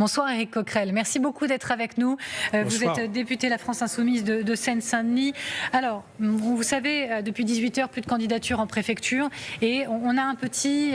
Bonsoir Éric Coquerel, merci beaucoup d'être avec nous. Vous êtes député La France Insoumise de Seine-Saint-Denis. Alors, vous savez, depuis 18 heures, plus de candidatures en préfecture et on a un petit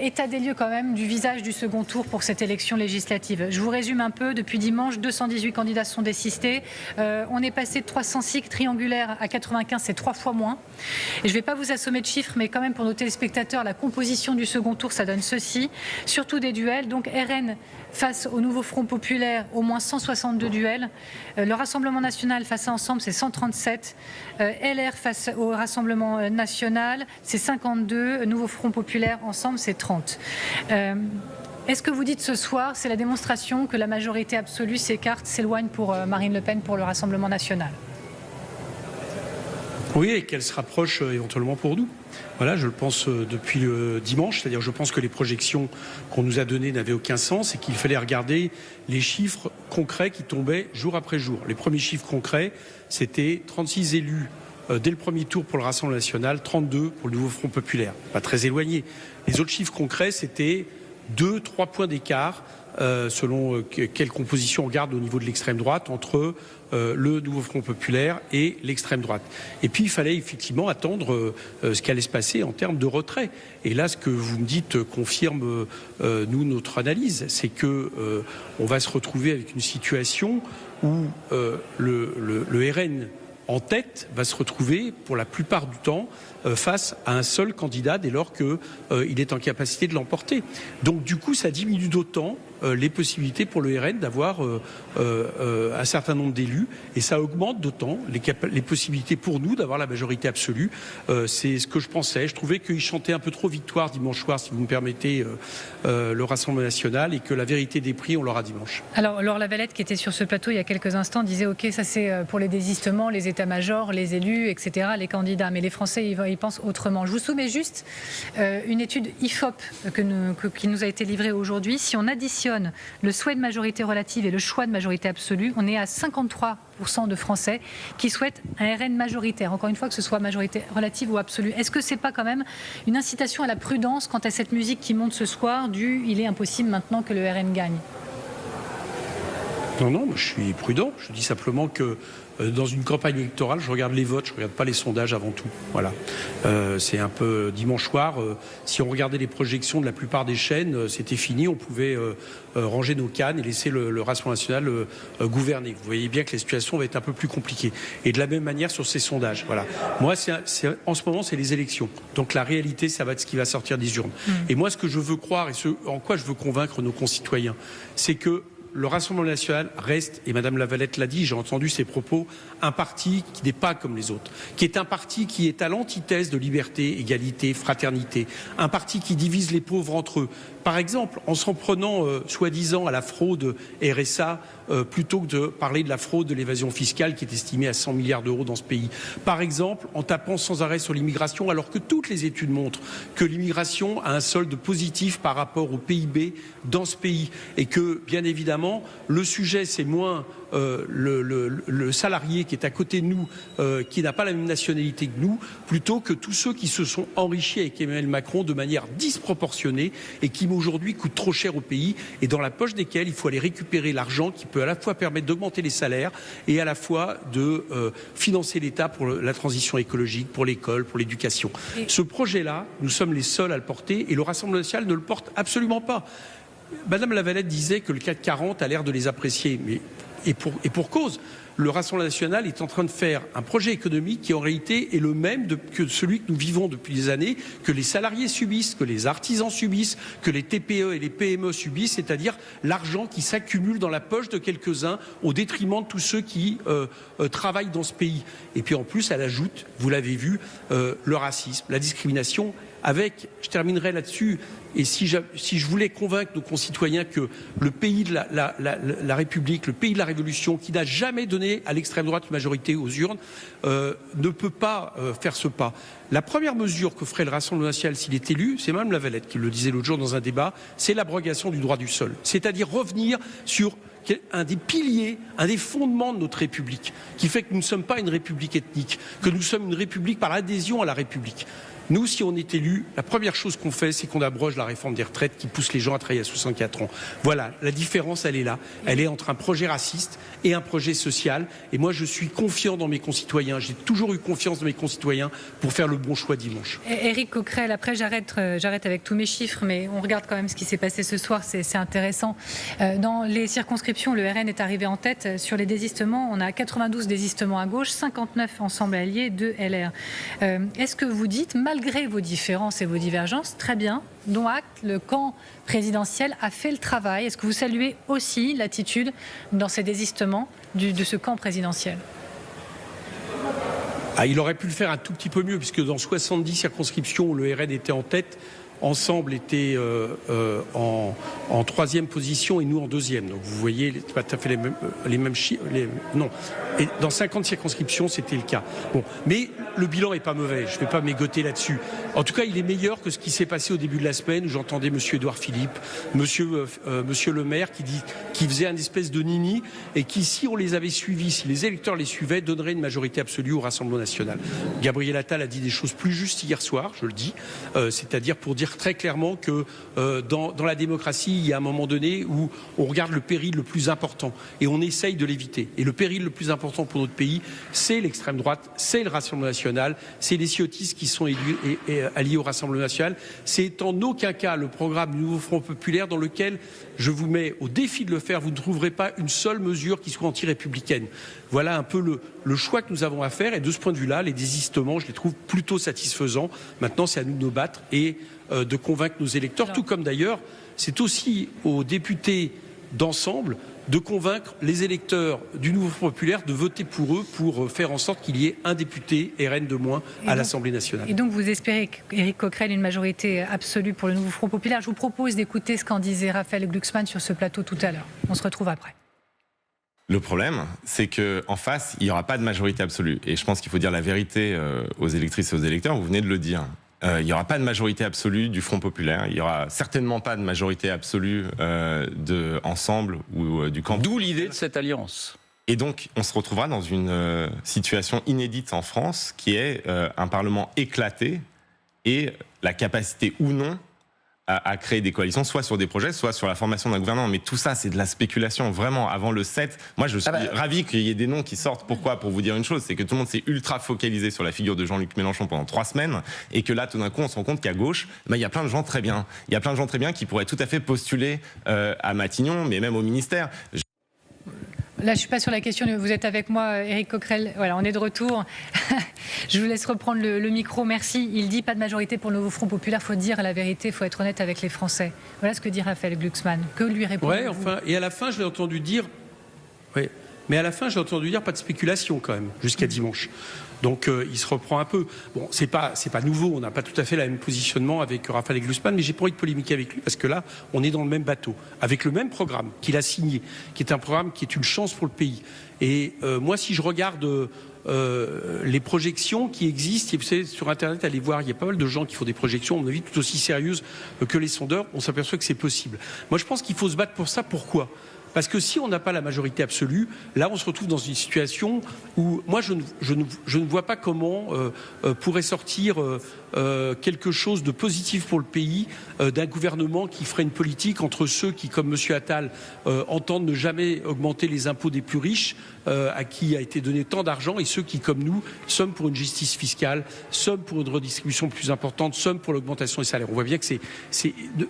état des lieux quand même du visage du second tour pour cette élection législative. Je vous résume un peu, depuis dimanche, 218 candidats sont désistés. On est passé de 306 triangulaires à 95, c'est 3 fois moins. Et je ne vais pas vous assommer de chiffres, mais quand même pour nos téléspectateurs, la composition du second tour, ça donne ceci. Surtout des duels, donc RN face au nouveau Front Populaire, au moins 162 duels. Le Rassemblement National face à Ensemble, c'est 137. LR face au Rassemblement National, c'est 52. Nouveau Front Populaire, Ensemble, c'est 30. Est-ce que vous dites ce soir, c'est la démonstration que la majorité absolue s'écarte, s'éloigne pour Marine Le Pen, pour le Rassemblement National ? Oui, et qu'elle se rapproche éventuellement pour nous. Voilà, je le pense depuis dimanche, c'est-à-dire je pense que les projections qu'on nous a données n'avaient aucun sens et qu'il fallait regarder les chiffres concrets qui tombaient jour après jour. Les premiers chiffres concrets, c'était 36 élus dès le premier tour pour le Rassemblement National, 32 pour le nouveau Front Populaire. Pas très éloigné. Les autres chiffres concrets, c'était 2-3 points d'écart selon quelle composition on regarde au niveau de l'extrême droite entre le nouveau Front Populaire et l'extrême droite. Et puis il fallait effectivement attendre ce qui allait se passer en termes de retrait. Et là, ce que vous me dites confirme nous notre analyse, c'est que on va se retrouver avec une situation où le RN en tête va se retrouver pour la plupart du temps face à un seul candidat dès lors qu'il est en capacité de l'emporter. Donc du coup, ça diminue d'autant les possibilités pour le RN d'avoir un certain nombre d'élus et ça augmente d'autant les possibilités pour nous d'avoir la majorité absolue. C'est ce que je pensais. Je trouvais qu'il chantait un peu trop victoire dimanche soir, si vous me permettez, le Rassemblement National, et que la vérité des prix, on l'aura dimanche. Alors Laure Lavalette, qui était sur ce plateau il y a quelques instants, disait ok, ça c'est pour les désistements, les états-majors, les élus, etc., les candidats. Mais les Français, ils pensent autrement. Je vous soumets juste une étude IFOP qui nous a été livrée aujourd'hui. Si on additionne le souhait de majorité relative et le choix de majorité absolue, on est à 53% de Français qui souhaitent un RN majoritaire. Encore une fois, que ce soit majorité relative ou absolue. Est-ce que c'est pas quand même une incitation à la prudence quant à cette musique qui monte ce soir du « il est impossible maintenant que le RN gagne » ? Non, je suis prudent. Je dis simplement que dans une campagne électorale, je regarde les votes, je ne regarde pas les sondages avant tout. Voilà. C'est un peu dimanche soir. Si on regardait les projections de la plupart des chaînes, c'était fini. On pouvait ranger nos cannes et laisser le Rassemblement National gouverner. Vous voyez bien que la situation va être un peu plus compliquée. Et de la même manière sur ces sondages. Voilà. Moi, en ce moment, c'est les élections. Donc la réalité, ça va être ce qui va sortir des urnes. Et moi, ce que je veux croire et ce en quoi je veux convaincre nos concitoyens, c'est que le Rassemblement National reste, et Madame Lavalette l'a dit, j'ai entendu ses propos, un parti qui n'est pas comme les autres, qui est un parti qui est à l'antithèse de liberté, égalité, fraternité, un parti qui divise les pauvres entre eux. Par exemple, en s'en prenant soi-disant à la fraude RSA, plutôt que de parler de la fraude de l'évasion fiscale qui est estimée à 100 milliards d'euros dans ce pays. Par exemple, en tapant sans arrêt sur l'immigration, alors que toutes les études montrent que l'immigration a un solde positif par rapport au PIB dans ce pays et que, bien évidemment, le sujet, c'est moins le salarié qui est à côté de nous, qui n'a pas la même nationalité que nous, plutôt que tous ceux qui se sont enrichis avec Emmanuel Macron de manière disproportionnée et qui aujourd'hui coûtent trop cher au pays et dans la poche desquels il faut aller récupérer l'argent qui peut à la fois permettre d'augmenter les salaires et à la fois de financer l'État pour la transition écologique, pour l'école, pour l'éducation. Ce projet-là, nous sommes les seuls à le porter et le Rassemblement national ne le porte absolument pas. Madame Lavalette disait que le CAC 40 a l'air de les apprécier, mais et pour cause. Le Rassemblement national est en train de faire un projet économique qui en réalité est le même que celui que nous vivons depuis des années, que les salariés subissent, que les artisans subissent, que les TPE et les PME subissent, c'est-à-dire l'argent qui s'accumule dans la poche de quelques-uns au détriment de tous ceux qui travaillent dans ce pays. Et puis en plus, elle ajoute, vous l'avez vu, le racisme, la discrimination. Je terminerai là-dessus, et si je voulais convaincre nos concitoyens que le pays de la République, le pays de la Révolution, qui n'a jamais donné à l'extrême droite une majorité aux urnes, ne peut pas faire ce pas. La première mesure que ferait le Rassemblement national s'il est élu, c'est Mme Lavalette qui le disait l'autre jour dans un débat, c'est l'abrogation du droit du sol. C'est-à-dire revenir sur un des piliers, un des fondements de notre République, qui fait que nous ne sommes pas une République ethnique, que nous sommes une République par adhésion à la République. Nous, si on est élu, la première chose qu'on fait, c'est qu'on abroge la réforme des retraites qui pousse les gens à travailler à 64 ans. Voilà, la différence, elle est là. Elle est entre un projet raciste et un projet social. Et moi, je suis confiant dans mes concitoyens. J'ai toujours eu confiance dans mes concitoyens pour faire le bon choix dimanche. Éric Coquerel, après j'arrête avec tous mes chiffres, mais on regarde quand même ce qui s'est passé ce soir, c'est intéressant. Dans les circonscriptions, le RN est arrivé en tête. Sur les désistements, on a 92 désistements à gauche, 59 ensemble alliés, 2 LR. Est-ce que vous dites, malgré vos différences et vos divergences, très bien, dont acte, le camp présidentiel a fait le travail. Est-ce que vous saluez aussi l'attitude dans ces désistements de ce camp présidentiel ? Il aurait pu le faire un tout petit peu mieux, puisque dans 70 circonscriptions où le RN était en tête, Ensemble était en troisième position et nous en deuxième. Donc vous voyez, c'est pas tout à fait les mêmes chiffres. Non. Et dans 50 circonscriptions, c'était le cas. Bon, mais le bilan est pas mauvais. Je ne vais pas m'égoter là-dessus. En tout cas, il est meilleur que ce qui s'est passé au début de la semaine, où j'entendais Monsieur Édouard Philippe, Monsieur le maire, qui faisait un espèce de nini et qui, si on les avait suivis, si les électeurs les suivaient, donnerait une majorité absolue au Rassemblement national. Gabriel Attal a dit des choses plus justes hier soir, je le dis, c'est-à-dire pour dire très clairement que dans la démocratie, il y a un moment donné où on regarde le péril le plus important et on essaye de l'éviter. Et le péril le plus important pour notre pays, c'est l'extrême droite, c'est le Rassemblement national, c'est les ciotistes qui sont alliés au Rassemblement national. C'est en aucun cas le programme du Nouveau Front populaire dans lequel je vous mets au défi de le faire. Vous ne trouverez pas une seule mesure qui soit anti-républicaine. Voilà un peu le choix que nous avons à faire. Et de ce point de vue-là, les désistements, je les trouve plutôt satisfaisants. Maintenant, c'est à nous de nous battre et de convaincre nos électeurs. Tout comme d'ailleurs, c'est aussi aux députés d'ensemble de convaincre les électeurs du Nouveau Front populaire de voter pour eux pour faire en sorte qu'il y ait un député RN de moins à l'Assemblée nationale. Et donc vous espérez, Éric Coquerel, une majorité absolue pour le Nouveau Front populaire. Je vous propose d'écouter ce qu'en disait Raphaël Glucksmann sur ce plateau tout à l'heure. On se retrouve après. Le problème, c'est qu'en face, il n'y aura pas de majorité absolue. Et je pense qu'il faut dire la vérité aux électrices et aux électeurs, vous venez de le dire. Il n'y aura pas de majorité absolue du Front populaire. Il n'y aura certainement pas de majorité absolue de Ensemble ou du camp. D'où l'idée de cette alliance. Et donc, on se retrouvera dans une situation inédite en France, qui est un Parlement éclaté et la capacité ou non à créer des coalitions, soit sur des projets, soit sur la formation d'un gouvernement. Mais tout ça, c'est de la spéculation. Vraiment, avant le 7, moi, je suis ravi qu'il y ait des noms qui sortent. Pourquoi ? Pour vous dire une chose, c'est que tout le monde s'est ultra focalisé sur la figure de Jean-Luc Mélenchon pendant 3 semaines, et que là, tout d'un coup, on se rend compte qu'à gauche, il y a plein de gens très bien. Il y a plein de gens très bien qui pourraient tout à fait postuler à Matignon, mais même au ministère. Là, je ne suis pas sur la question. Vous êtes avec moi, Éric Coquerel. Voilà, on est de retour. Je vous laisse reprendre le micro. Merci. Il dit pas de majorité pour le Nouveau Front populaire. Il faut dire la vérité. Il faut être honnête avec les Français. Voilà ce que dit Raphaël Glucksmann. Que lui répondez-vous ? Ouais, enfin, et à la fin, je l'ai entendu dire. Ouais. Mais à la fin, j'ai entendu dire pas de spéculation quand même, jusqu'à dimanche. Donc il se reprend un peu. Bon, c'est pas nouveau, on n'a pas tout à fait le même positionnement avec Raphaël Glucksmann, mais j'ai pas envie de polémiquer avec lui parce que là, on est dans le même bateau, avec le même programme qu'il a signé, qui est un programme qui est une chance pour le pays. Et moi, si je regarde les projections qui existent, et vous savez, sur Internet, allez voir, il y a pas mal de gens qui font des projections, à mon avis, tout aussi sérieuses que les sondeurs. On s'aperçoit que c'est possible. Moi, je pense qu'il faut se battre pour ça. Pourquoi ? Parce que si on n'a pas la majorité absolue, là on se retrouve dans une situation où moi je ne vois pas comment pourrait sortir quelque chose de positif pour le pays d'un gouvernement qui ferait une politique entre ceux qui, comme M. Attal, entendent ne jamais augmenter les impôts des plus riches, à qui a été donné tant d'argent, et ceux qui, comme nous, sommes pour une justice fiscale, sommes pour une redistribution plus importante, sommes pour l'augmentation des salaires. On voit bien que c'est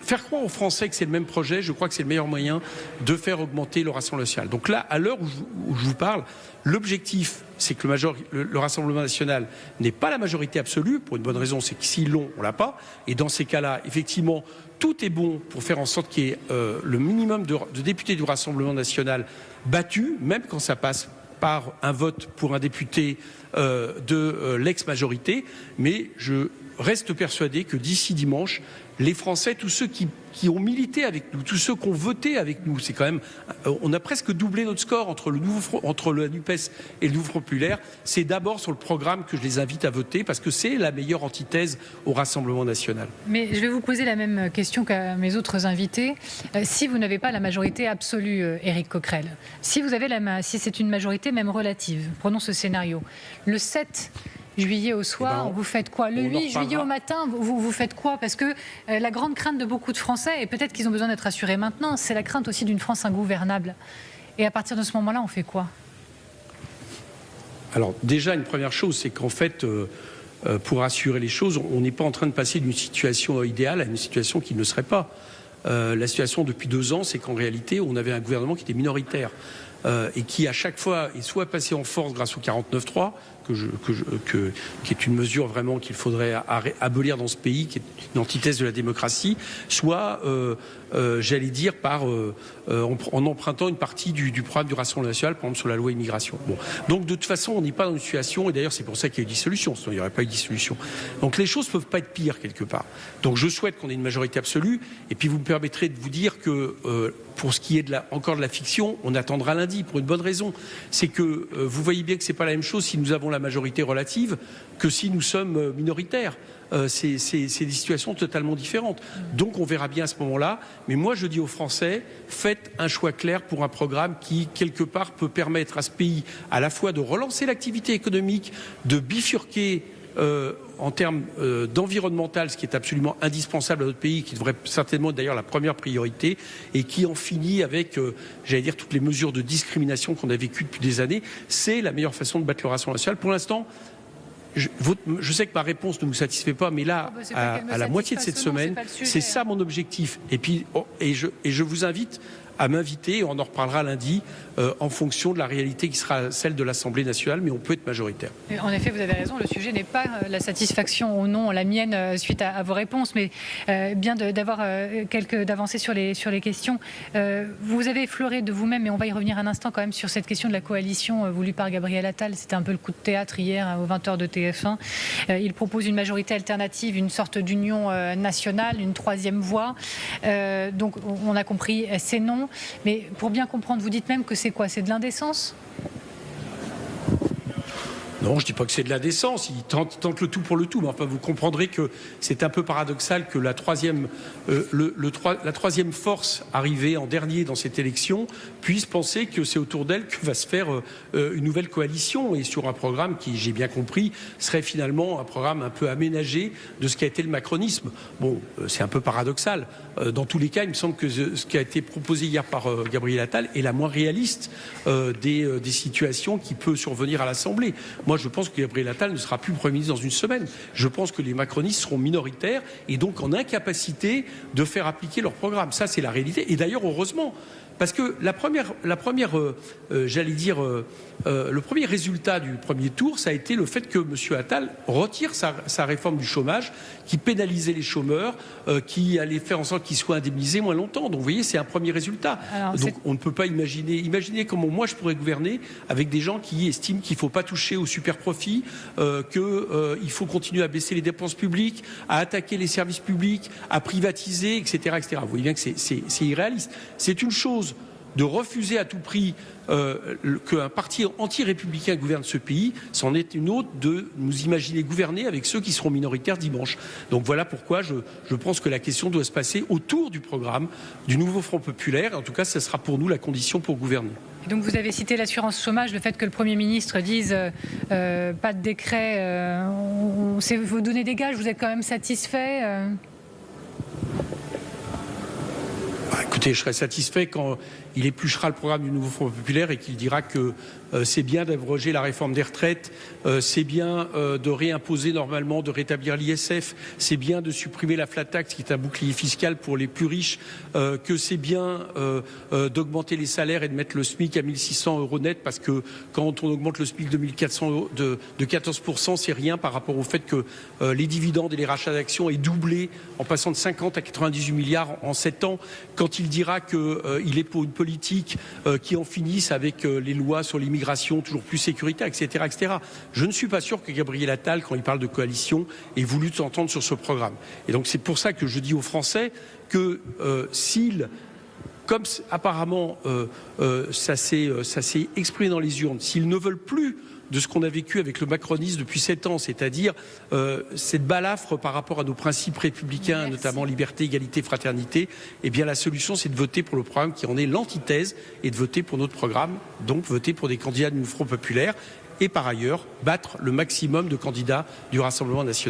faire croire aux Français que c'est le même projet, je crois que c'est le meilleur moyen de faire augmenter le Rassemblement national. Donc là, à l'heure où je vous parle, l'objectif, c'est que le Rassemblement national n'ait pas la majorité absolue, pour une bonne raison, c'est que s'ils l'ont, on l'a pas. Et dans ces cas-là, effectivement, tout est bon pour faire en sorte qu'il y ait le minimum de députés du Rassemblement national battus, même quand ça passe par un vote pour un député de l'ex-majorité. Mais je reste persuadé que d'ici dimanche, les Français, tous ceux qui ont milité avec nous, tous ceux qui ont voté avec nous, c'est quand même, on a presque doublé notre score entre le NUPES et le Nouveau Front populaire. C'est d'abord sur le programme que je les invite à voter parce que c'est la meilleure antithèse au Rassemblement national. Mais je vais vous poser la même question qu'à mes autres invités. Si vous n'avez pas la majorité absolue, Éric Coquerel, si c'est une majorité même relative, prenons ce scénario, le 7 juillet au soir, vous faites quoi? Le 8 juillet au matin, vous faites quoi? Parce que la grande crainte de beaucoup de Français, et peut-être qu'ils ont besoin d'être rassurés maintenant, c'est la crainte aussi d'une France ingouvernable. Et à partir de ce moment-là, on fait quoi? Alors déjà, une première chose, c'est qu'en fait, pour assurer les choses, on n'est pas en train de passer d'une situation idéale à une situation qui ne serait pas. La situation depuis 2 ans, c'est qu'en réalité, on avait un gouvernement qui était minoritaire et qui, à chaque fois, est soit passé en force grâce au 49.3, qui est une mesure vraiment qu'il faudrait abolir dans ce pays, qui est une antithèse de la démocratie, soit, j'allais dire, en empruntant une partie du programme du Rassemblement national, par exemple sur la loi immigration. Bon. Donc de toute façon, on n'est pas dans une situation, et d'ailleurs c'est pour ça qu'il y a eu dissolution, sinon il n'y aurait pas eu dissolution. Donc les choses ne peuvent pas être pires quelque part. Donc je souhaite qu'on ait une majorité absolue, et puis vous me permettrez de vous dire que pour ce qui est encore de la fiction, on attendra lundi pour une bonne raison. C'est que vous voyez bien que c'est pas la même chose si nous avons la majorité relative que si nous sommes minoritaires. C'est des situations totalement différentes. Donc on verra bien à ce moment-là. Mais moi je dis aux Français, faites un choix clair pour un programme qui, quelque part, peut permettre à ce pays à la fois de relancer l'activité économique, de bifurquer en termes d'environnemental, ce qui est absolument indispensable à notre pays, qui devrait certainement être d'ailleurs la première priorité, et qui en finit avec, j'allais dire, toutes les mesures de discrimination qu'on a vécues depuis des années. C'est la meilleure façon de battre le Rassemblement national. Pour l'instant, je sais que ma réponse ne vous satisfait pas, mais là, à la moitié de cette semaine, c'est ça mon objectif. Et puis, je vous invite à m'inviter, on en reparlera lundi, en fonction de la réalité qui sera celle de l'Assemblée nationale, mais on peut être majoritaire. En effet, vous avez raison, le sujet n'est pas la satisfaction ou non, la mienne, suite à vos réponses, mais bien d'avoir d'avancées sur les questions. Vous avez effleuré de vous-même, et on va y revenir un instant quand même sur cette question de la coalition voulue par Gabriel Attal. C'était un peu le coup de théâtre hier aux 20h de TF1. Il propose une majorité alternative, une sorte d'union nationale, une troisième voie. Donc on a compris, c'est non. Mais pour bien comprendre, vous dites même que c'est quoi? C'est de l'indécence? Non, je ne dis pas que c'est de l'indécence, il tente le tout pour le tout, mais enfin vous comprendrez que c'est un peu paradoxal que la troisième force arrivée en dernier dans cette élection puisse penser que c'est autour d'elle que va se faire une nouvelle coalition, et sur un programme qui, j'ai bien compris, serait finalement un programme un peu aménagé de ce qu'a été le macronisme. Bon, c'est un peu paradoxal. Dans tous les cas, il me semble que ce qui a été proposé hier par Gabriel Attal est la moins réaliste des situations qui peut survenir à l'Assemblée. Moi, je pense que Gabriel Attal ne sera plus Premier ministre dans une semaine. Je pense que les macronistes seront minoritaires et donc en incapacité de faire appliquer leur programme. Ça, c'est la réalité. Et d'ailleurs, heureusement, parce que j'allais dire, le premier résultat du premier tour, ça a été le fait que M. Attal retire sa réforme du chômage, qui pénalisait les chômeurs, qui allait faire en sorte qu'ils soient indemnisés moins longtemps. Donc vous voyez, c'est un premier résultat. Donc on ne peut pas imaginer comment moi je pourrais gouverner avec des gens qui estiment qu'il ne faut pas toucher aux super profits, qu'il faut continuer à baisser les dépenses publiques, à attaquer les services publics, à privatiser, etc. etc. Vous voyez bien que c'est irréaliste. C'est une chose de refuser à tout prix qu'un parti anti-républicain gouverne ce pays, c'en est une autre de nous imaginer gouverner avec ceux qui seront minoritaires dimanche. Donc voilà pourquoi je pense que la question doit se passer autour du programme du nouveau Front populaire. En tout cas, ce sera pour nous la condition pour gouverner. Et donc vous avez cité l'assurance chômage, le fait que le Premier ministre dise pas de décret, vous donnez des gages, vous êtes quand même satisfait Écoutez, je serai satisfait quand il épluchera le programme du nouveau Front populaire et qu'il dira que c'est bien d'abroger la réforme des retraites, c'est bien de réimposer normalement, de rétablir l'ISF, c'est bien de supprimer la flat tax qui est un bouclier fiscal pour les plus riches, que c'est bien d'augmenter les salaires et de mettre le SMIC à 1 600 € net, parce que quand on augmente le SMIC de 1 400 € de 14%, c'est rien par rapport au fait que les dividendes et les rachats d'actions aient doublé en passant de 50 à 98 milliards en 7 ans. Quand il dira qu'il est pour une politique qui en finisse avec les lois sur l'immigration toujours plus sécuritaire, etc., etc. Je ne suis pas sûr que Gabriel Attal, quand il parle de coalition, ait voulu s'entendre sur ce programme. Et donc c'est pour ça que je dis aux Français que comme apparemment ça s'est exprimé dans les urnes, s'ils ne veulent plus de ce qu'on a vécu avec le macronisme depuis 7 ans, c'est-à-dire cette balafre par rapport à nos principes républicains, notamment liberté, égalité, fraternité, eh bien la solution c'est de voter pour le programme qui en est l'antithèse et de voter pour notre programme, donc voter pour des candidats du Front populaire. et par ailleurs battre le maximum de candidats du Rassemblement national.